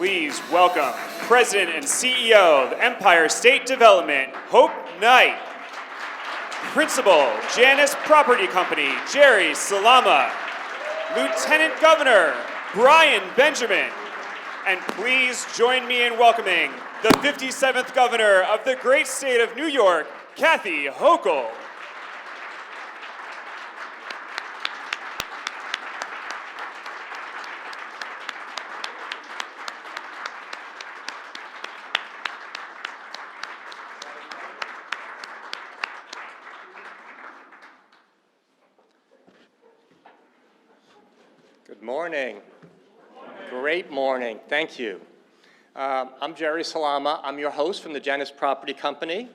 please welcome President and CEO of Empire State Development, Hope Knight, Principal, Janus Property Company, Jerry Salama, Lieutenant Governor, Brian Benjamin, and please join me in welcoming the 57th Governor of the great state of New York, Kathy Hochul. Good morning. Great morning. Thank you. I'm Jerry Salama. I'm your host from the Janus Property Company,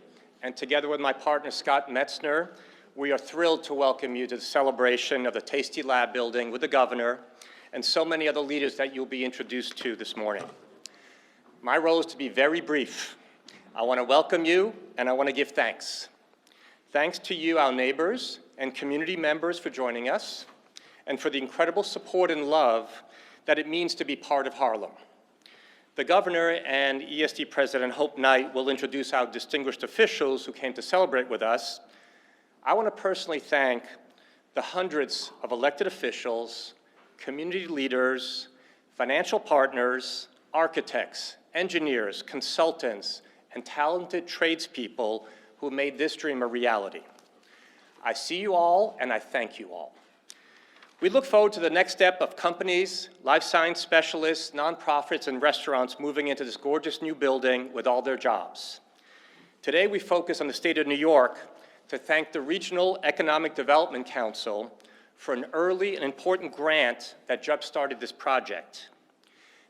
and together with my partner Scott Metzner, we are thrilled to welcome you to the celebration of the Taystee Lab building with the Governor and so many other leaders that you'll be introduced to this morning. My role is to be very brief. I want to welcome you, and I want to give thanks. Thanks to you, our neighbors and community members, for joining us, and for the incredible support and love that it means to be part of Harlem. The Governor and ESD President Hope Knight will introduce our distinguished officials who came to celebrate with us. I want to personally thank the hundreds of elected officials, community leaders, financial partners, architects, engineers, consultants, and talented tradespeople who made this dream a reality. I see you all, and I thank you all. We look forward to the next step of companies, life science specialists, nonprofits, and restaurants moving into this gorgeous new building with all their jobs. Today, we focus on the state of New York to thank the Regional Economic Development Council for an early and important grant that jump-started this project.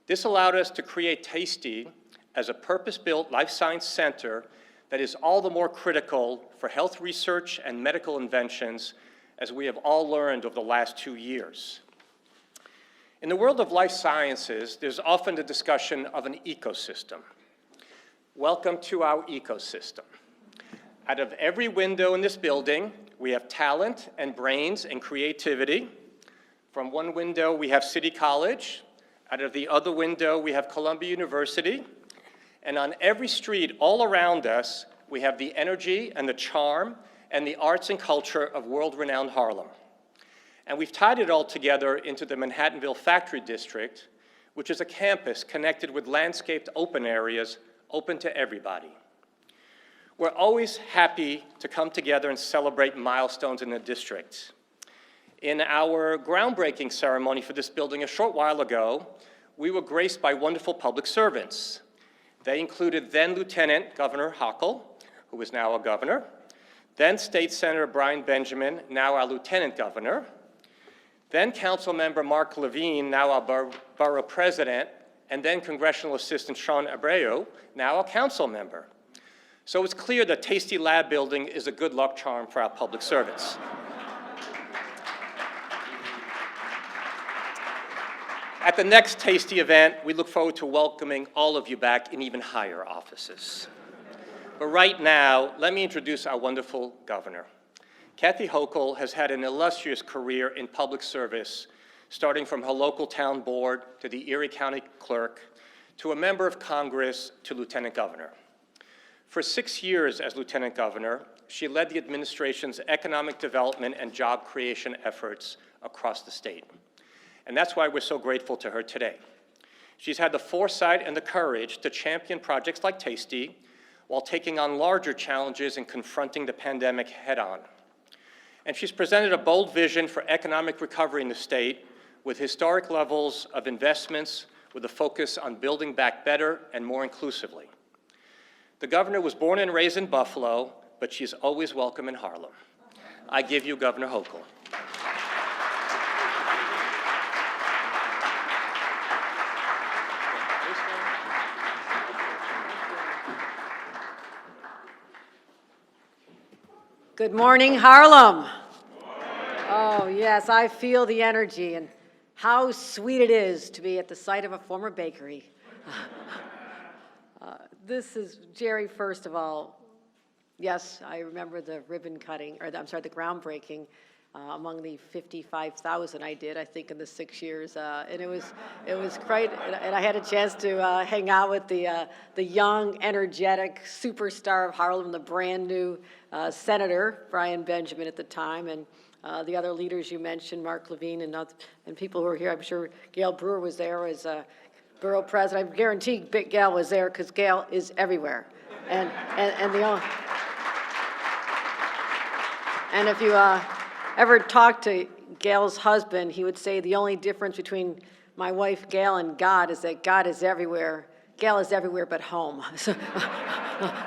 This allowed us to create Taystee as a purpose-built life science center that is all the more critical for health research and medical inventions, as we have all learned over the last 2 years. In the world of life sciences, there's often the discussion of an ecosystem. Welcome to our ecosystem. Out of every window in this building, we have talent and brains and creativity. From one window, we have City College. Out of the other window, we have Columbia University. And on every street all around us, we have the energy and the charm and the arts and culture of world-renowned Harlem. And we've tied it all together into the Manhattanville Factory District, which is a campus connected with landscaped open areas open to everybody. We're always happy to come together and celebrate milestones in the district. In our groundbreaking ceremony for this building a short while ago, we were graced by wonderful public servants. They included then Lieutenant Governor Hochul, who is now a governor, then State Senator Brian Benjamin, now our Lieutenant Governor, then Council Member Mark Levine, now our Borough President, and then Congressional Assistant Sean Abreu, now a Council Member. So it's clear that Taystee Lab building is a good luck charm for our public servants. At the next Taystee event, we look forward to welcoming all of you back in even higher offices. But right now, let me introduce our wonderful governor. Kathy Hochul has had an illustrious career in public service, starting from her local town board to the Erie County clerk, to a member of Congress, to lieutenant governor. For 6 years as lieutenant governor, she led the administration's economic development and job creation efforts across the state. And that's why we're so grateful to her today. She's had the foresight and the courage to champion projects like Taystee, while taking on larger challenges and confronting the pandemic head-on. And she's presented a bold vision for economic recovery in the state with historic levels of investments with a focus on building back better and more inclusively. The governor was born and raised in Buffalo, but she's always welcome in Harlem. I give you Governor Hochul. Good morning, Harlem. Oh, yes, I feel the energy, and how sweet it is to be at the site of a former bakery. This is Jerry, first of all. Yes, I remember the ribbon cutting, or the groundbreaking. among the 55,000 I did, I think, in the 6 years, and it was great. And I had a chance to hang out with the young, energetic superstar of Harlem, the brand new Senator Brian Benjamin at the time, and the other leaders you mentioned, Mark Levine and people who were here. I'm sure Gail Brewer was there as borough president. I guarantee Gail was there because Gail is everywhere, and if you ever talk to Gail's husband, he would say the only difference between my wife Gail and God is that God is everywhere. Gail is everywhere but home.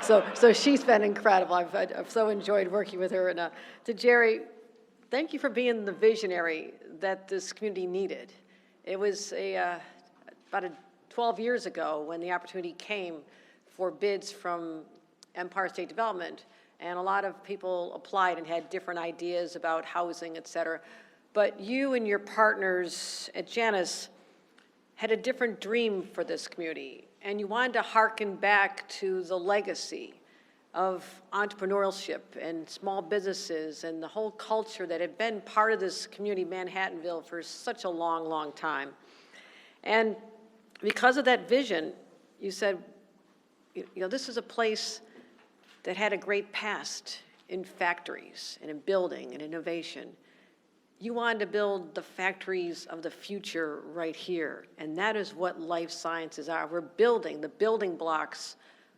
So she's been incredible. I've so enjoyed working with her. And to Jerry, thank you for being the visionary that this community needed. It was about 12 years ago when the opportunity came for bids from Empire State Development. And a lot of people applied and had different ideas about housing, et cetera. But you and your partners at Janus had a different dream for this community. And you wanted to hearken back to the legacy of entrepreneurship and small businesses and the whole culture that had been part of this community, Manhattanville, for such a long, long time. And because of that vision, you said, you know, this is a place that had a great past in factories and in building and innovation. You wanted to build the factories of the future right here, and that is what life sciences are. We're building the building blocks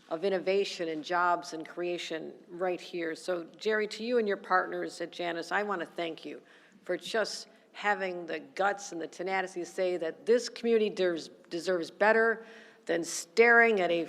of innovation and jobs and creation right here. So Jerry, to you and your partners at Janus, I want to thank you for just having the guts and the tenacity to say that this community deserves better than staring at an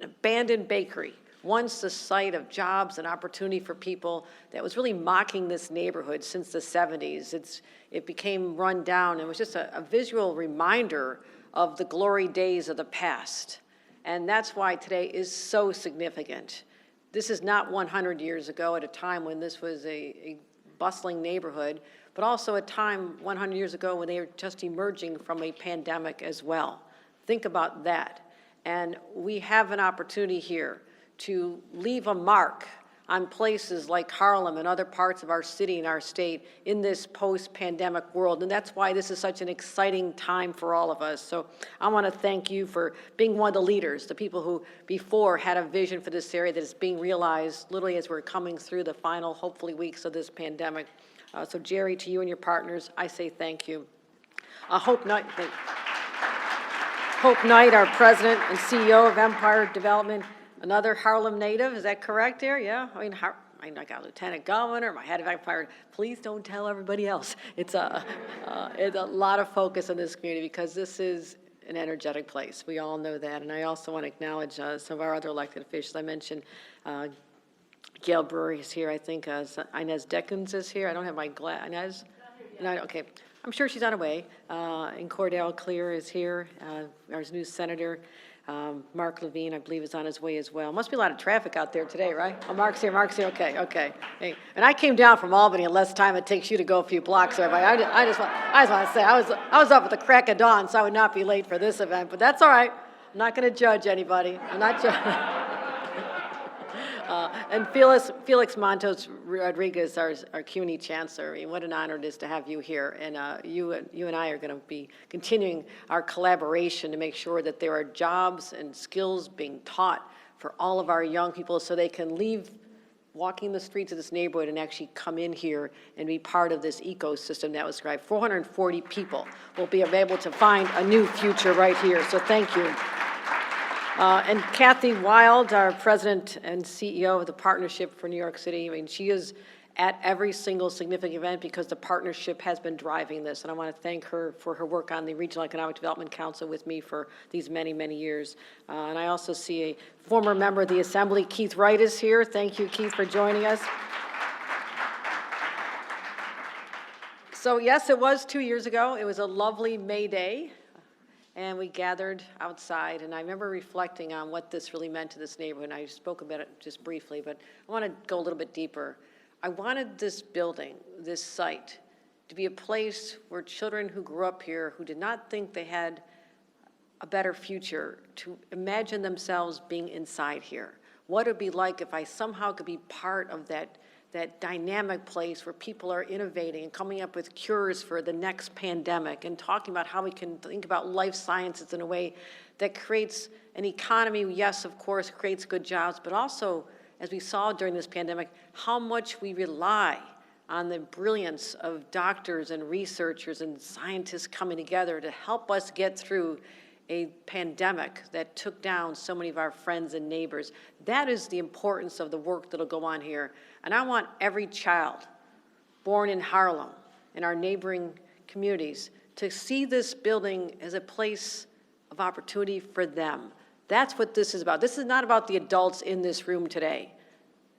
abandoned bakery, once the site of jobs and opportunity for people that was really mocking this neighborhood since the 70s. It became run down. It was just a visual reminder of the glory days of the past. And that's why today is so significant. This is not 100 years ago at a time when this was a bustling neighborhood, but also a time 100 years ago when they were just emerging from a pandemic as well. Think about that. And we have an opportunity here to leave a mark on places like Harlem and other parts of our city and our state in this post-pandemic world. And that's why this is such an exciting time for all of us. So I want to thank you for being one of the leaders, the people who before had a vision for this area that is being realized literally as we're coming through the final, hopefully, weeks of this pandemic. So Jerry, to you and your partners, I say thank you. Hope Knight, our president and CEO of Empire Development, another Harlem native, is that correct there? Yeah, I got lieutenant governor, my head of Empire. Please don't tell everybody else. It's a lot of focus on this community because this is an energetic place. We all know that. And I also want to acknowledge some of our other elected officials. I mentioned Gail Brewer is here. I think Inez Deckens is here. I don't have my Inez? No, okay. I'm sure she's on her way. And Cordell Clear is here, our new senator. Mark Levine, I believe, is on his way as well. Must be a lot of traffic out there today, right? Oh, Mark's here, okay. Hey, and I came down from Albany in less time it takes you to go a few blocks there, but I just want to say, I was up at the crack of dawn, so I would not be late for this event, but that's all right. I'm not going to judge anybody. I'm not judging. And Felix Montos Rodriguez, our CUNY chancellor. I mean, what an honor it is to have you here. And you and I are going to be continuing our collaboration to make sure that there are jobs and skills being taught for all of our young people so they can leave walking the streets of this neighborhood and actually come in here and be part of this ecosystem that was described. 440 people will be able to find a new future right here. So thank you. And Kathy Wild, our president and CEO of the Partnership for New York City. I mean, she is at every single significant event because the partnership has been driving this. And I want to thank her for her work on the Regional Economic Development Council with me for these many, many years. And I also see a former member of the Assembly, Keith Wright, is here. Thank you, Keith, for joining us. So yes, it was 2 years ago. It was a lovely May Day. And we gathered outside, and I remember reflecting on what this really meant to this neighborhood. I spoke about it just briefly, but I want to go a little bit deeper. I wanted this building, this site, to be a place where children who grew up here, who did not think they had a better future, to imagine themselves being inside here. What it would be like if I somehow could be part of that that dynamic place where people are innovating and coming up with cures for the next pandemic and talking about how we can think about life sciences in a way that creates an economy, yes, of course, creates good jobs, but also, as we saw during this pandemic, how much we rely on the brilliance of doctors and researchers and scientists coming together to help us get through a pandemic that took down so many of our friends and neighbors. That is the importance of the work that'll go on here. And I want every child born in Harlem and our neighboring communities to see this building as a place of opportunity for them. That's what this is about. This is not about the adults in this room today.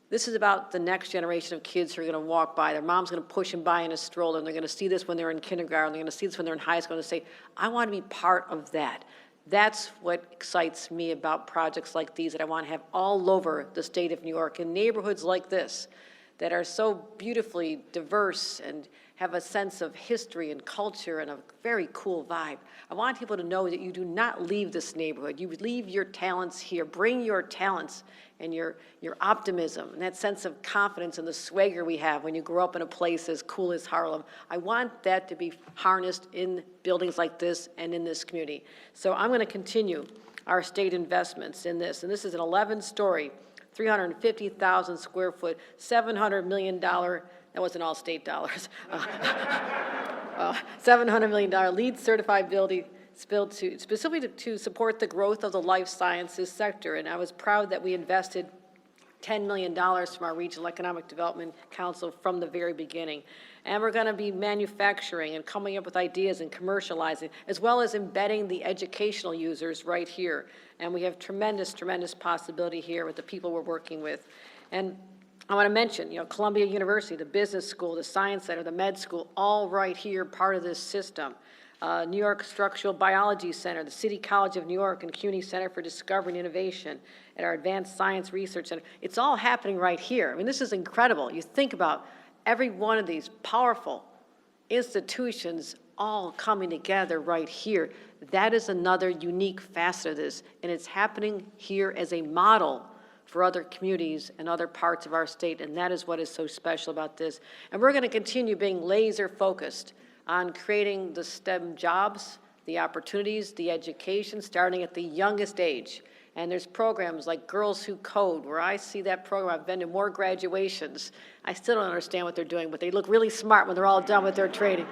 This is about the next generation of kids who are going to walk by. Their mom's going to push them by in a stroller, and they're going to see this when they're in kindergarten. They're going to see this when they're in high school, and they say, I want to be part of that. That's what excites me about projects like these that I want to have all over the state of New York, in neighborhoods like this that are so beautifully diverse and have a sense of history and culture and a very cool vibe. I want people to know that you do not leave this neighborhood. You leave your talents here. Bring your talents and your optimism and that sense of confidence and the swagger we have when you grow up in a place as cool as Harlem. I want that to be harnessed in buildings like this and in this community. So I'm going to continue our state investments in this. And this is an 11-story, 350,000 square foot, $700 million, that wasn't all state dollars, $700 million LEED certified building built specifically to support the growth of the life sciences sector. And I was proud that we invested $10 million from our Regional Economic Development Council from the very beginning. And we're going to be manufacturing and coming up with ideas and commercializing, as well as embedding the educational users right here. And we have tremendous, tremendous possibility here with the people we're working with. And I want to mention, Columbia University, the business school, the science center, the med school, all right here, part of this system. New York Structural Biology Center, the City College of New York and CUNY Center for Discovery and Innovation, and our Advanced Science Research Center. It's all happening right here. I mean, this is incredible. You think about every one of these powerful institutions all coming together right here. That is another unique facet of this, and it's happening here as a model for other communities and other parts of our state, and that is what is so special about this. And we're going to continue being laser focused on creating the STEM jobs, the opportunities, the education, starting at the youngest age. And there's programs like Girls Who Code, where I see that program. I've been to more graduations. I still don't understand what they're doing, but they look really smart when they're all done with their training.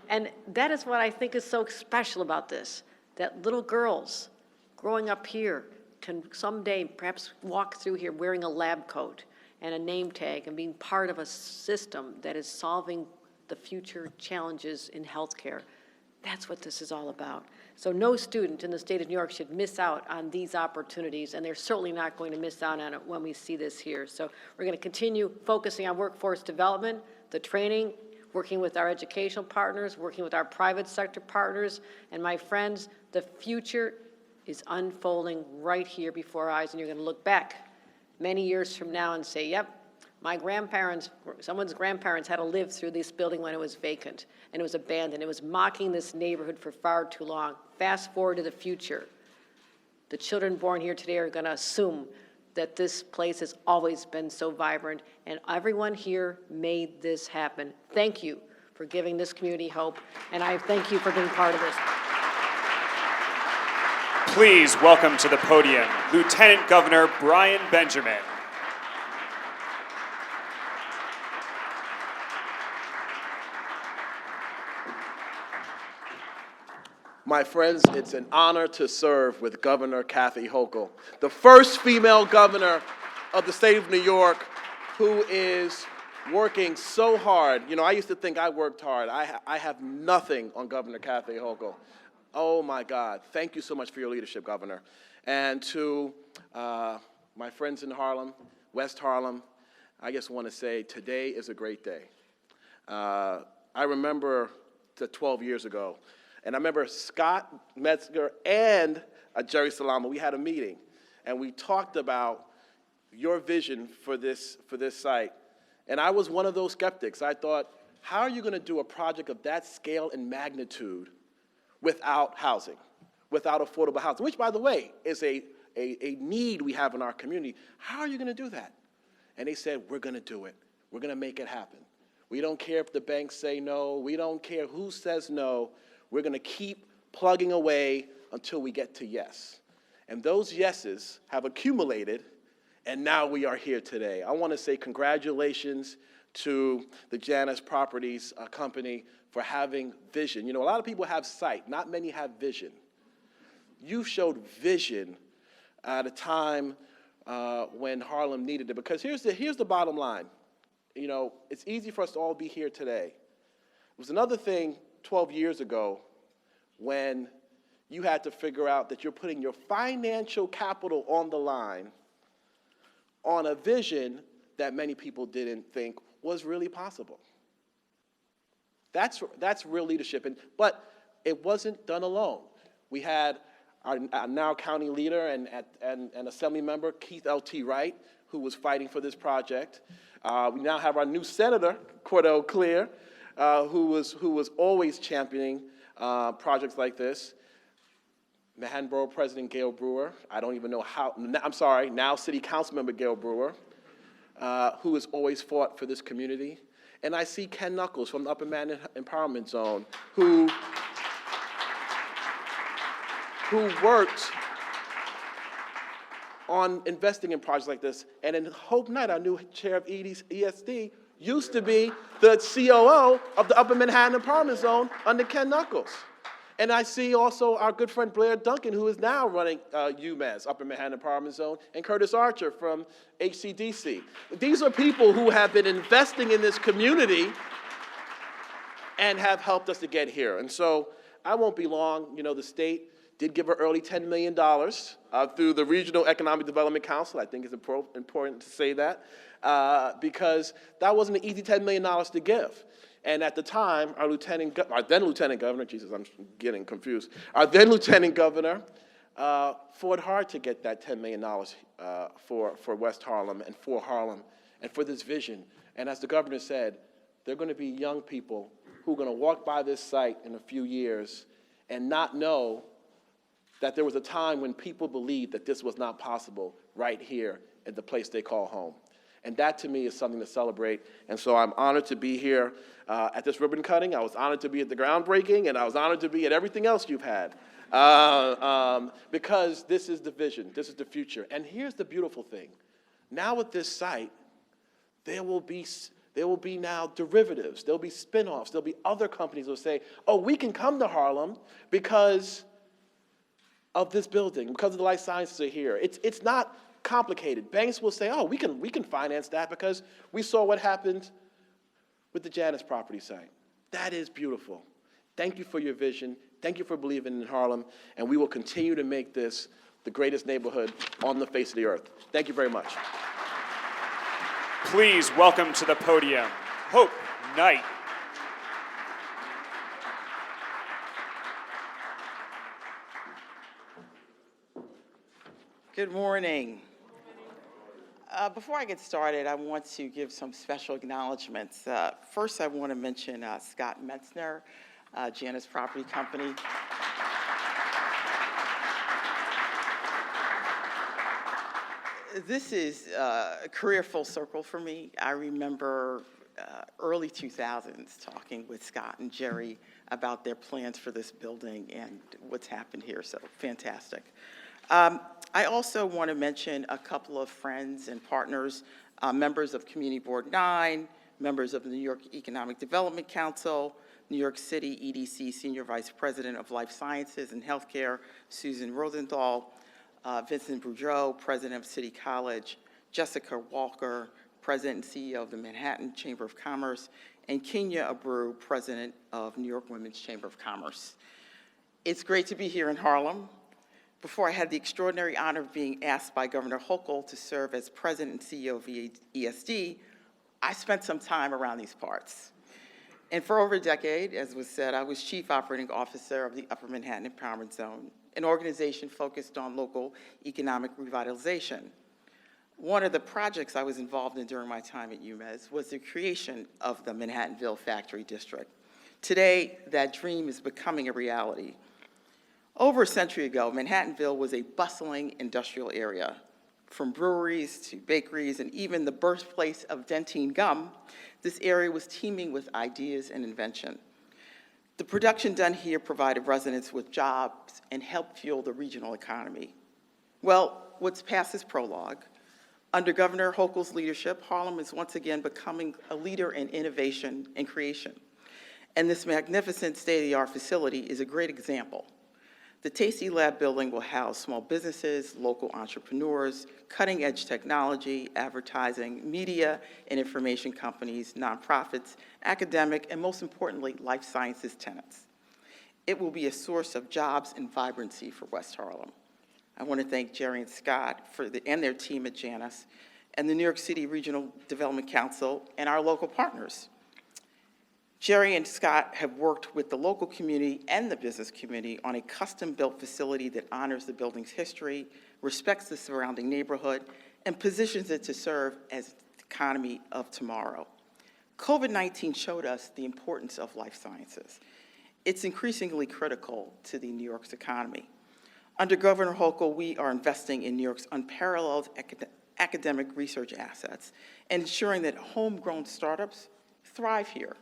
And that is what I think is so special about this, that little girls growing up here can someday perhaps walk through here wearing a lab coat and a name tag and being part of a system that is solving the future challenges in healthcare. That's what this is all about. So no student in the state of New York should miss out on these opportunities, and they're certainly not going to miss out on it when we see this here. So we're going to continue focusing on workforce development, the training, working with our educational partners, working with our private sector partners, and my friends, the future is unfolding right here before our eyes, and you're going to look back many years from now and say, yep, my grandparents, someone's grandparents had to live through this building when it was vacant and it was abandoned. It was mocking this neighborhood for far too long. Fast forward to the future. The children born here today are going to assume that this place has always been so vibrant, and everyone here made this happen. Thank you for giving this community hope, and I thank you for being part of this. Please welcome to the podium Lieutenant Governor Brian Benjamin. My friends, it's an honor to serve with Governor Kathy Hochul, the first female governor of the state of New York who is working so hard. I used to think I worked hard. I have nothing on Governor Kathy Hochul. Oh my God, thank you so much for your leadership, Governor. And to my friends in Harlem, West Harlem, I just want to say today is a great day. I remember 12 years ago, and I remember Scott Metzger and Jerry Salama, we had a meeting, and we talked about your vision for this site. And I was one of those skeptics. I thought, how are you going to do a project of that scale and magnitude without housing, without affordable housing, which, by the way, is a need we have in our community? How are you going to do that? And they said, we're going to do it. We're going to make it happen. We don't care if the banks say no. We don't care who says no. We're going to keep plugging away until we get to yes. And those yeses have accumulated, and now we are here today. I want to say congratulations to the Janus Properties Company for having vision. You know, a lot of people have sight. Not many have vision. You showed vision at a time when Harlem needed it. Because here's the bottom line. You know, it's easy for us to all be here today. It was another thing 12 years ago when you had to figure out that you're putting your financial capital on the line on a vision that many people didn't think was really possible. That's real leadership. But it wasn't done alone. We had our now county leader and assembly member, Keith L.T. Wright, who was fighting for this project. We now have our new senator, Cordell Clear, who was always championing projects like this. Manhattan Borough President Gail Brewer, I don't even know how, I'm sorry, now City Council member Gail Brewer, who has always fought for this community. And I see Ken Knuckles from the Upper Manhattan Empowerment Zone, who worked on investing in projects like this. And in Hope Knight, our new chair of ESD, used to be the COO of the Upper Manhattan Empowerment Zone under Ken Knuckles. And I see also our good friend Blair Duncan, who is now running UMass, Upper Manhattan Empowerment Zone, and Curtis Archer from HCDC. These are people who have been investing in this community and have helped us to get here. And so I won't be long. You know, the state did give her early $10 million through the Regional Economic Development Council. I think it's important to say that because that wasn't an easy $10 million to give. And at the time, our then Lieutenant Governor, Jesus, I'm getting confused. Our then Lieutenant Governor fought hard to get that $10 million for West Harlem and for Harlem and for this vision. And as the governor said, there are going to be young people who are going to walk by this site in a few years and not know that there was a time when people believed that this was not possible right here at the place they call home. And that, to me, is something to celebrate. And so I'm honored to be here at this ribbon cutting. I was honored to be at the groundbreaking, and I was honored to be at everything else you've had. Because this is the vision. This is the future. And here's the beautiful thing. Now at this site, there will be now derivatives. There'll be spinoffs. There'll be other companies that will say, oh, we can come to Harlem because of this building, because the life sciences are here. It's not complicated. Banks will say, oh, we can finance that because we saw what happened with the Janus property site. That is beautiful. Thank you for your vision. Thank you for believing in Harlem, and we will continue to make this the greatest neighborhood on the face of the earth. Thank you very much. Please welcome to the podium, Hope Knight. Good morning. Before I get started, I want to give some special acknowledgments. First, I want to mention Scott Metzner, Janus Property Company. This is a career full circle for me. I remember early 2000s talking with Scott and Jerry about their plans for this building and what's happened here, so fantastic. I also want to mention a couple of friends and partners, members of Community Board 9, members of the New York Economic Development Council, New York City EDC Senior Vice President of Life Sciences and Healthcare, Susan Rosenthal, Vincent Boudreau, President of City College, Jessica Walker, President and CEO of the Manhattan Chamber of Commerce, and Kenya Abreu, President of New York Women's Chamber of Commerce. It's great to be here in Harlem. Before I had the extraordinary honor of being asked by Governor Hochul to serve as President and CEO of ESD, I spent some time around these parts. And for over a decade, as was said, I was Chief Operating Officer of the Upper Manhattan Empowerment Zone, an organization focused on local economic revitalization. One of the projects I was involved in during my time at UMass was the creation of the Manhattanville Factory District. Today, that dream is becoming a reality. Over a century ago, Manhattanville was a bustling industrial area. From breweries to bakeries and even the birthplace of Dentine gum, this area was teeming with ideas and invention. The production done here provided residents with jobs and helped fuel the regional economy. Well, what's past is prologue. Under Governor Hochul's leadership, Harlem is once again becoming a leader in innovation and creation. And this magnificent state-of-the-art facility is a great example. The Taystee Lab building will house small businesses, local entrepreneurs, cutting-edge technology, advertising, media and information companies, nonprofits, academic, and most importantly, life sciences tenants. It will be a source of jobs and vibrancy for West Harlem. I want to thank Jerry and Scott and their team at Janus, and the New York City Regional Development Council, and our local partners. Jerry and Scott have worked with the local community and the business community on a custom-built facility that honors the building's history, respects the surrounding neighborhood, and positions it to serve as the economy of tomorrow. COVID-19 showed us the importance of life sciences. It's increasingly critical to the New York's economy. Under Governor Hochul, we are investing in New York's unparalleled academic research assets and ensuring that homegrown startups thrive here.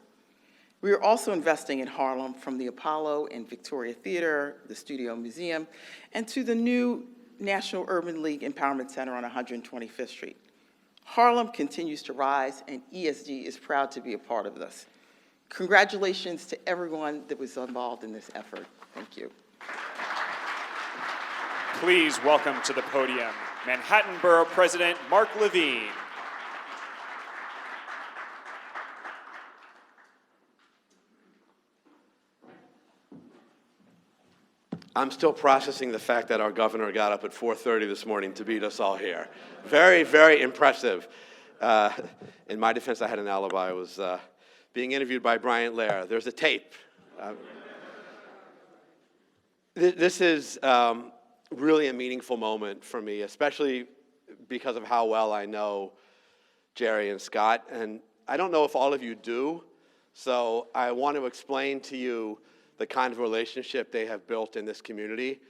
We are also investing in Harlem, from the Apollo and Victoria Theater, the Studio Museum, and to the new National Urban League Empowerment Center on 125th Street. Harlem continues to rise, and ESD is proud to be a part of this. Congratulations to everyone that was involved in this effort. Thank you. Please welcome to the podium Manhattan Borough President Mark Levine. I'm still processing the fact that our governor got up at 4:30 this morning to beat us all here. Very, very impressive. In my defense, I had an alibi. I was being interviewed by Bryant Lair. There's a tape. This is really a meaningful moment for me, especially because of how well I know Jerry and Scott. And I don't know if all of you do, so I want to explain to you the kind of relationship they have built in this community,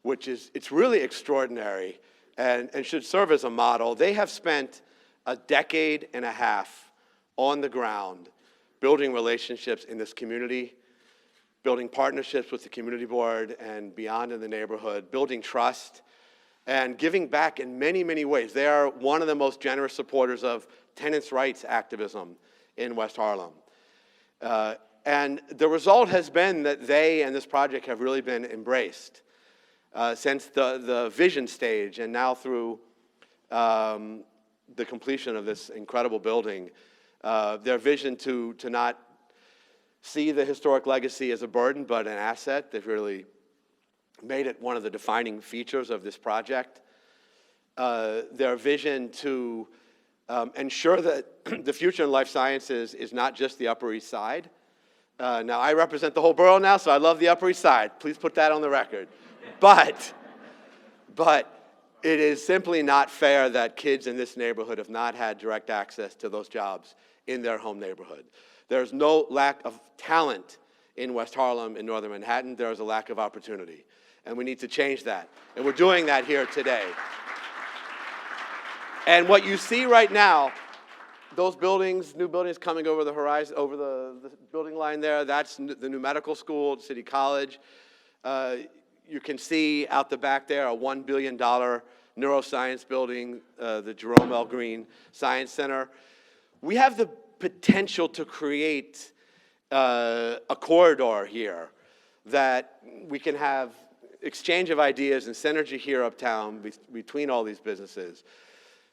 which is, it's really extraordinary and should serve as a model. They have spent a decade and a half on the ground building relationships in this community, building partnerships with the community board and beyond in the neighborhood, building trust, and giving back in many, many ways. They are one of the most generous supporters of tenants' rights activism in West Harlem. And the result has been that they and this project have really been embraced since the vision stage and now through the completion of this incredible building. Their vision to not see the historic legacy as a burden but an asset. They've really made it one of the defining features of this project. Their vision to ensure that the future in life sciences is not just the Upper East Side. Now, I represent the whole borough now, so I love the Upper East Side. Please put that on the record. But it is simply not fair that kids in this neighborhood have not had direct access to those jobs in their home neighborhood. There's no lack of talent in West Harlem, in Northern Manhattan. There is a lack of opportunity, and we need to change that. And we're doing that here today. And what you see right now, those buildings, new buildings coming over the horizon, over the building line there, that's the new medical school at City College. You can see out the back there a $1 billion neuroscience building, the Jerome L. Green Science Center. We have the potential to create a corridor here that we can have exchange of ideas and synergy here uptown between all these businesses.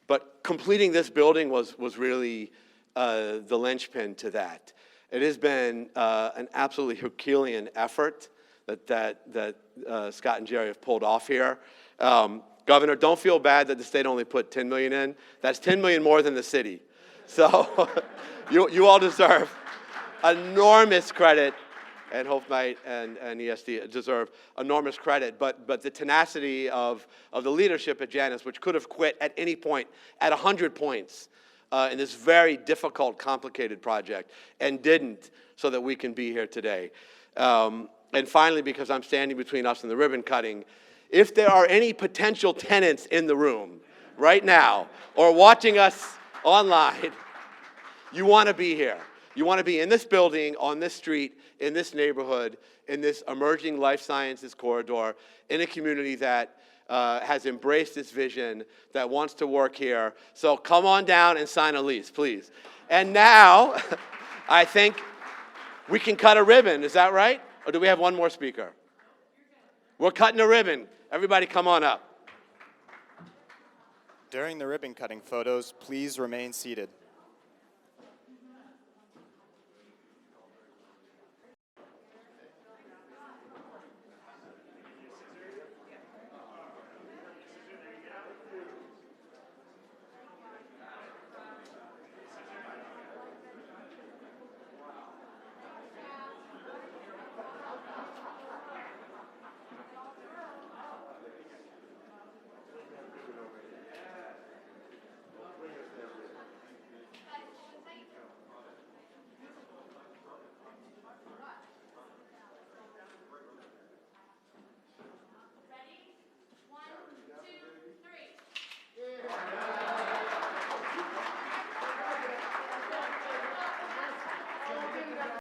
But completing this building was really the linchpin to that. It has been an absolutely Herculean effort that Scott and Jerry have pulled off here. Governor, don't feel bad that the state only put $10 million in. That's $10 million more than the city. So you all deserve enormous credit, and Hope Knight and ESD deserve enormous credit, but the tenacity of the leadership at Janus, which could have quit at any point, at 100 points, in this very difficult, complicated project, and didn't, so that we can be here today. And finally, because I'm standing between us and the ribbon cutting, if there are any potential tenants in the room, right now or watching us online, you want to be here. You want to be in this building, on this street, in this neighborhood, in this emerging life sciences corridor, in a community that has embraced this vision, that wants to work here. So come on down and sign a lease, please. And now, I think we can cut a ribbon. Is that right? Or do we have one more speaker? We're cutting a ribbon. Everybody come on up. During the ribbon cutting photos, please remain seated.